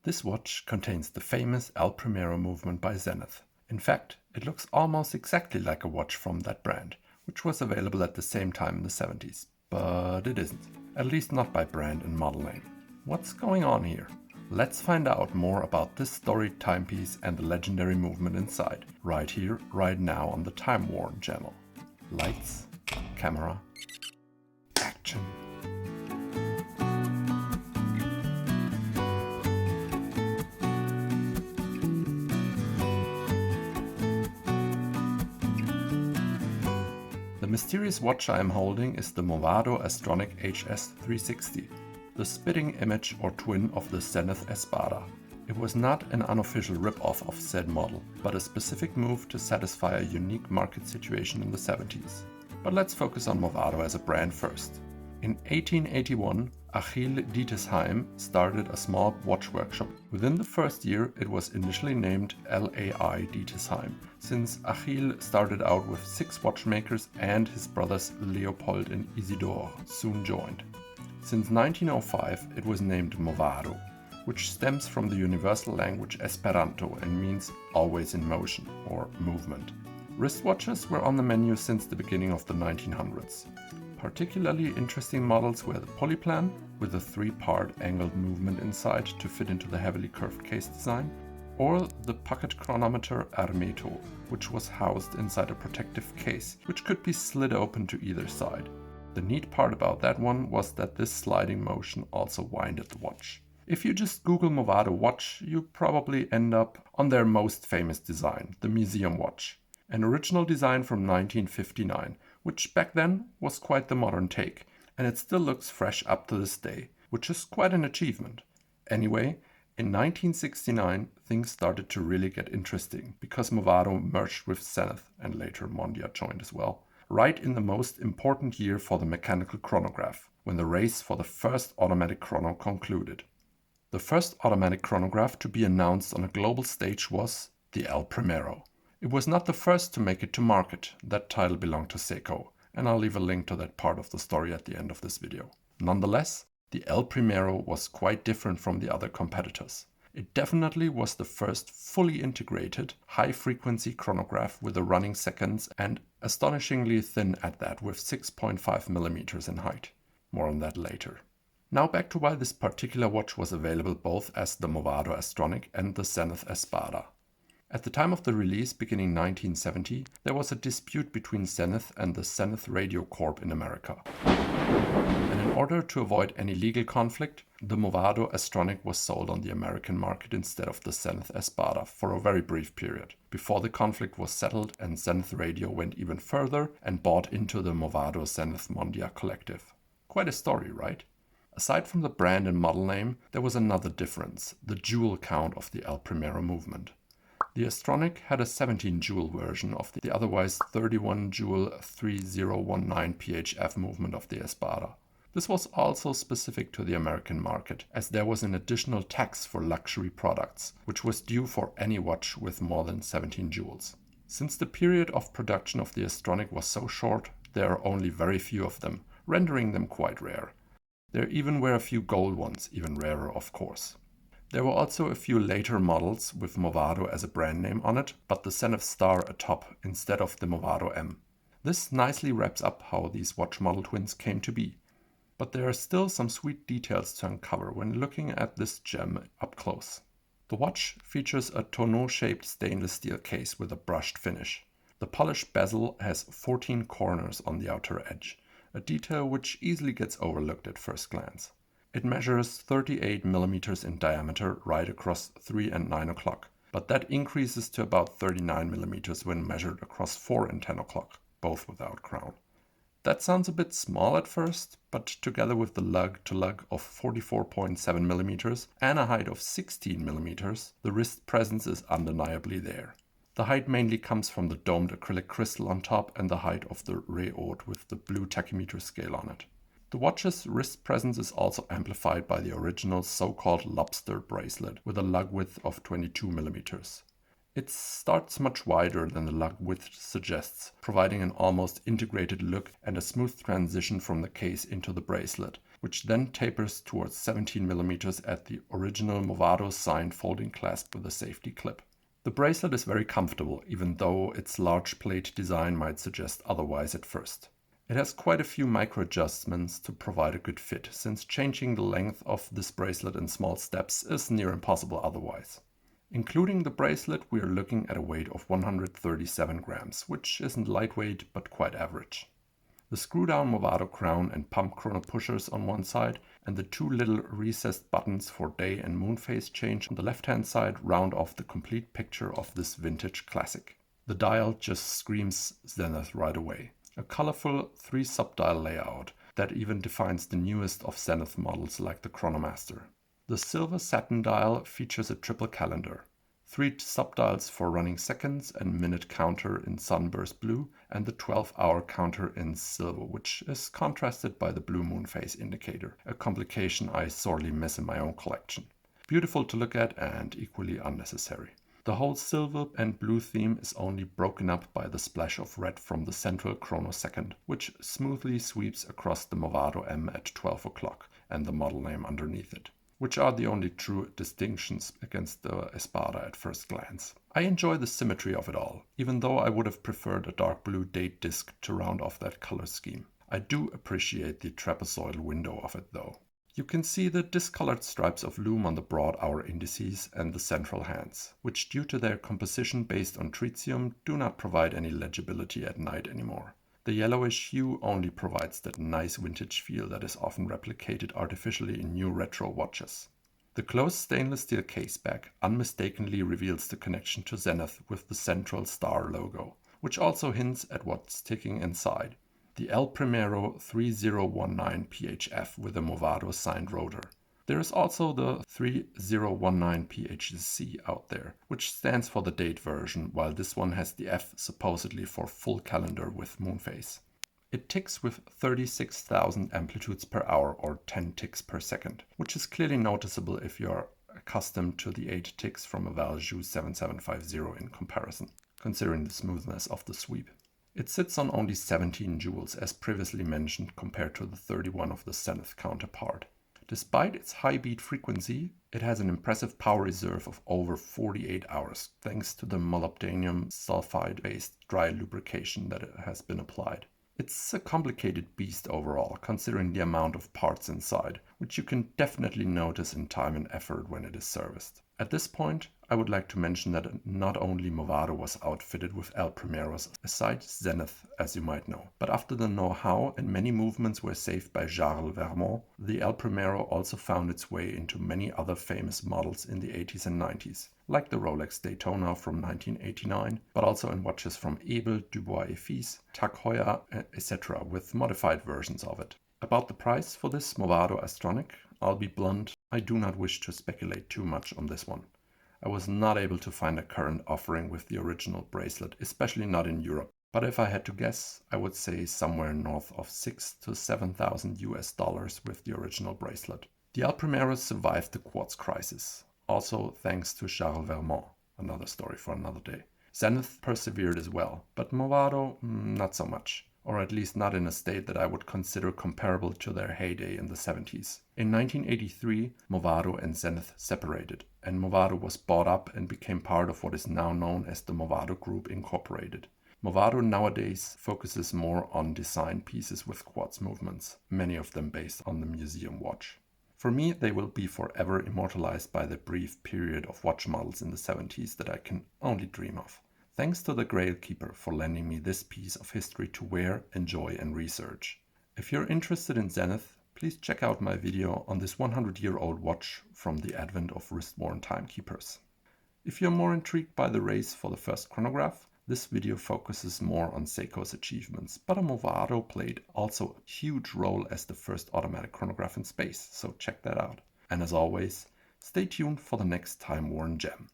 This watch contains the famous El Primero movement by Zenith. In fact, it looks almost exactly like a watch from that brand, which was available at the same time in the 70s. But it isn't, at least not by brand and model name. What's going on here? Let's find out more about this storied timepiece and the legendary movement inside, right here, right now on the Time Worn channel. Lights, camera, action. The mysterious watch I am holding is the Movado Astronic HS360, the spitting image or twin of the Zenith Espada. It was not an unofficial rip-off of said model, but a specific move to satisfy a unique market situation in the 70s. But let's focus on Movado as a brand first. In 1881, Achille Dietesheim started a small watch workshop. Within the first year, it was initially named LAI Dietesheim, since Achille started out with 6 watchmakers and his brothers Leopold and Isidore soon joined. Since 1905, it was named Movado, which stems from the universal language Esperanto and means always in motion or movement. Wristwatches were on the menu since the beginning of the 1900s. Particularly interesting models were the Polyplan, with a 3-part angled movement inside to fit into the heavily curved case design, or the pocket chronometer Hermeto, which was housed inside a protective case, which could be slid open to either side. The neat part about that one was that this sliding motion also winded the watch. If you just Google Movado watch, you probably end up on their most famous design, the Museum watch, an original design from 1959, which back then was quite the modern take, and it still looks fresh up to this day, which is quite an achievement. Anyway, in 1969 things started to really get interesting, because Movado merged with Zenith, and later Mondia joined as well, right in the most important year for the mechanical chronograph, when the race for the first automatic chrono concluded. The first automatic chronograph to be announced on a global stage was the El Primero. It was not the first to make it to market. That title belonged to Seiko, and I'll leave a link to that part of the story at the end of this video. Nonetheless, the El Primero was quite different from the other competitors. It definitely was the first fully integrated, high-frequency chronograph with the running seconds, and astonishingly thin at that, with 6.5 mm in height. More on that later. Now back to why this particular watch was available both as the Movado Astronic and the Zenith Espada. At the time of the release, beginning 1970, there was a dispute between Zenith and the Zenith Radio Corp in America. And in order to avoid any legal conflict, the Movado Astronic was sold on the American market instead of the Zenith Espada for a very brief period, before the conflict was settled and Zenith Radio went even further and bought into the Movado Zenith Mondia collective. Quite a story, right? Aside from the brand and model name, there was another difference, the jewel count of the El Primero movement. The Astronic had a 17-jewel version of the otherwise 31-jewel 3019 PHF movement of the Espada. This was also specific to the American market, as there was an additional tax for luxury products, which was due for any watch with more than 17 jewels. Since the period of production of the Astronic was so short, there are only very few of them, rendering them quite rare. There even were a few gold ones, even rarer of course. There were also a few later models with Movado as a brand name on it, but the Zenith Star atop instead of the Movado M. This nicely wraps up how these watch model twins came to be. But there are still some sweet details to uncover when looking at this gem up close. The watch features a tonneau-shaped stainless steel case with a brushed finish. The polished bezel has 14 corners on the outer edge, a detail which easily gets overlooked at first glance. It measures 38 mm in diameter right across 3 and 9 o'clock, but that increases to about 39 mm when measured across 4 and 10 o'clock, both without crown. That sounds a bit small at first, but together with the lug-to-lug of 44.7 mm and a height of 16 mm, the wrist presence is undeniably there. The height mainly comes from the domed acrylic crystal on top and the height of the Réhaute with the blue tachymeter scale on it. The watch's wrist presence is also amplified by the original so-called lobster bracelet with a lug width of 22 mm. It starts much wider than the lug width suggests, providing an almost integrated look and a smooth transition from the case into the bracelet, which then tapers towards 17mm at the original Movado signed folding clasp with a safety clip. The bracelet is very comfortable, even though its large plate design might suggest otherwise at first. It has quite a few micro adjustments to provide a good fit, since changing the length of this bracelet in small steps is near impossible otherwise. Including the bracelet, we are looking at a weight of 137 grams, which isn't lightweight but quite average. The screw-down Movado crown and pump chrono pushers on one side and the two little recessed buttons for day and moon phase change on the left-hand side round off the complete picture of this vintage classic. The dial just screams Zenith right away. A colorful 3 subdial layout that even defines the newest of Zenith models like the Chronomaster. The silver satin dial features a triple calendar. 3 subdials for running seconds and minute counter in sunburst blue, and the 12-hour counter in silver, which is contrasted by the blue moon phase indicator, a complication I sorely miss in my own collection. Beautiful to look at and equally unnecessary. The whole silver and blue theme is only broken up by the splash of red from the central chronosecond, which smoothly sweeps across the Movado M at 12 o'clock and the model name underneath it, which are the only true distinctions against the Espada at first glance. I enjoy the symmetry of it all, even though I would have preferred a dark blue date disc to round off that color scheme. I do appreciate the trapezoidal window of it though. You can see the discolored stripes of lume on the broad hour indices and the central hands, which due to their composition based on tritium do not provide any legibility at night anymore. The yellowish hue only provides that nice vintage feel that is often replicated artificially in new retro watches. The closed stainless steel caseback unmistakably reveals the connection to Zenith with the central star logo, which also hints at what's ticking inside. The El Primero 3019 PHF with a Movado signed rotor. There is also the 3019 PHC out there, which stands for the date version, while this one has the F supposedly for full calendar with moon phase. It ticks with 36,000 amplitudes per hour or 10 ticks per second, which is clearly noticeable if you are accustomed to the 8 ticks from a Valjoux 7750 in comparison, considering the smoothness of the sweep. It sits on only 17 joules as previously mentioned compared to the 31 of the Zenith counterpart. Despite its high beat frequency, it has an impressive power reserve of over 48 hours thanks to the molybdenum sulfide-based dry lubrication that has been applied. It's a complicated beast overall, considering the amount of parts inside, which you can definitely notice in time and effort when it is serviced. At this point, I would like to mention that not only Movado was outfitted with El Primeros, aside Zenith, as you might know, but after the know-how and many movements were saved by Charles Vermont, the El Primero also found its way into many other famous models in the 80s and 90s, like the Rolex Daytona from 1989, but also in watches from Ebel, Dubois et Fils, Tag Heuer, etc., with modified versions of it. About the price for this Movado Astronic, I'll be blunt, I do not wish to speculate too much on this one. I was not able to find a current offering with the original bracelet, especially not in Europe. But if I had to guess, I would say somewhere north of $6,000 to $7,000 with the original bracelet. The El Primero survived the quartz crisis, also thanks to Charles Vermont, another story for another day. Zenith persevered as well, but Movado not so much, or at least not in a state that I would consider comparable to their heyday in the 70s. In 1983, Movado and Zenith separated, and Movado was bought up and became part of what is now known as the Movado Group Incorporated. Movado nowadays focuses more on design pieces with quartz movements, many of them based on the museum watch. For me, they will be forever immortalized by the brief period of watch models in the 70s that I can only dream of. Thanks to the Grail Keeper for lending me this piece of history to wear, enjoy and research. If you're interested in Zenith, please check out my video on this 100-year-old watch from the advent of wrist-worn timekeepers. If you're more intrigued by the race for the first chronograph, this video focuses more on Seiko's achievements, but a Movado played also a huge role as the first automatic chronograph in space, so check that out. And as always, stay tuned for the next time-worn gem.